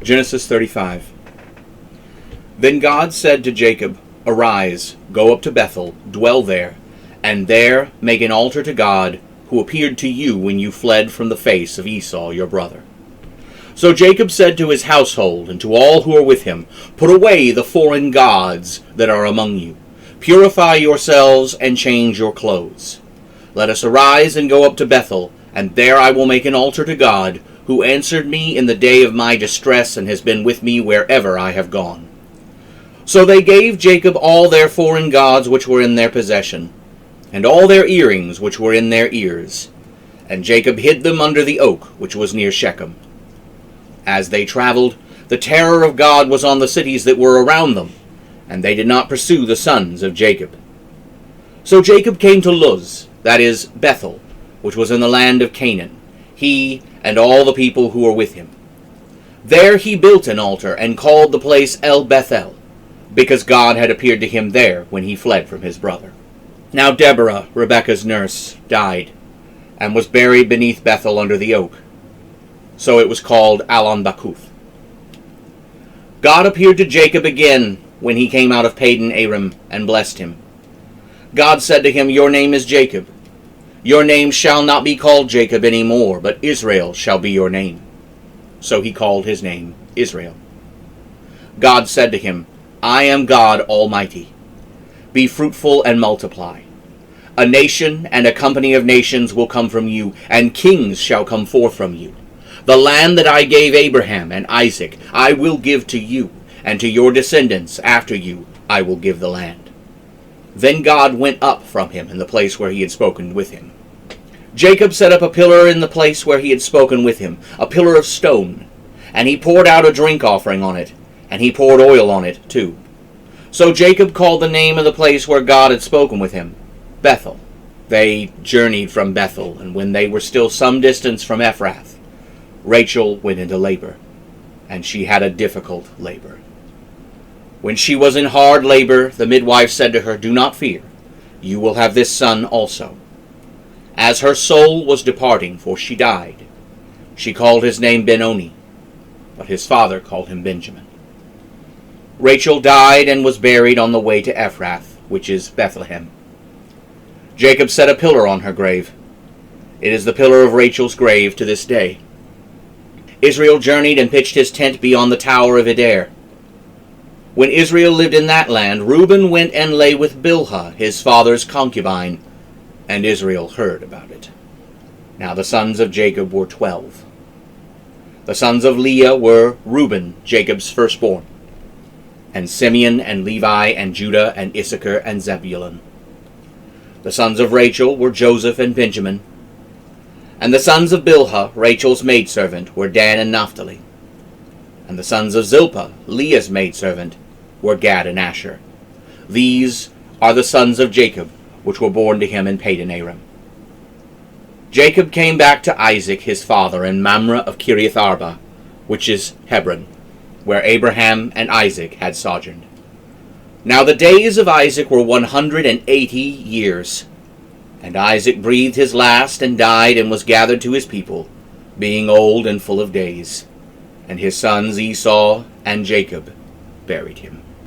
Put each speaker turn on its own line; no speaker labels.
Genesis 35. Then God said to Jacob, Arise, go up to Bethel, dwell there, and there make an altar to God, who appeared to you when you fled from the face of Esau your brother. So Jacob said to his household and to all who are with him, Put away the foreign gods that are among you. Purify yourselves and change your clothes. Let us arise and go up to Bethel, and there I will make an altar to God, who answered me in the day of my distress and has been with me wherever I have gone. So they gave Jacob all their foreign gods which were in their possession, and all their earrings which were in their ears. And Jacob hid them under the oak which was near Shechem. As they traveled, the terror of God was on the cities that were around them, and they did not pursue the sons of Jacob. So Jacob came to Luz, that is, Bethel, which was in the land of Canaan, he and all the people who were with him. There he built an altar and called the place El Bethel, because God had appeared to him there when he fled from his brother. Now Deborah, Rebekah's nurse, died, and was buried beneath Bethel under the oak. So it was called Allon-Bacuth. God appeared to Jacob again when he came out of Padan Aram and blessed him. God said to him, Your name is Jacob. Your name shall not be called Jacob any more, but Israel shall be your name. So he called his name Israel. God said to him, I am God Almighty. Be fruitful and multiply. A nation and a company of nations will come from you, and kings shall come forth from you. The land that I gave Abraham and Isaac I will give to you, and to your descendants after you I will give the land. Then God went up from him in the place where he had spoken with him. Jacob set up a pillar in the place where he had spoken with him, a pillar of stone, and he poured out a drink offering on it, and he poured oil on it too. So Jacob called the name of the place where God had spoken with him, Bethel. They journeyed from Bethel, and when they were still some distance from Ephrath, Rachel went into labor, and she had a difficult labor. When she was in hard labor, the midwife said to her, Do not fear, you will have this son also. As her soul was departing, for she died, she called his name Benoni, but his father called him Benjamin. Rachel died and was buried on the way to Ephrath, which is Bethlehem. Jacob set a pillar on her grave. It is the pillar of Rachel's grave to this day. Israel journeyed and pitched his tent beyond the tower of Eder. When Israel lived in that land, Reuben went and lay with Bilhah, his father's concubine, and Israel heard about it. Now the sons of Jacob were 12. The sons of Leah were Reuben, Jacob's firstborn, and Simeon and Levi and Judah and Issachar and Zebulun. The sons of Rachel were Joseph and Benjamin. And the sons of Bilhah, Rachel's maidservant, were Dan and Naphtali. And the sons of Zilpah, Leah's maidservant, were Gad and Asher. These are the sons of Jacob, which were born to him in Padan Aram. Jacob came back to Isaac his father in Mamre of Kiriath Arba, which is Hebron, where Abraham and Isaac had sojourned. Now the days of Isaac were 180 years. And Isaac breathed his last and died and was gathered to his people, being old and full of days. And his sons Esau and Jacob buried him.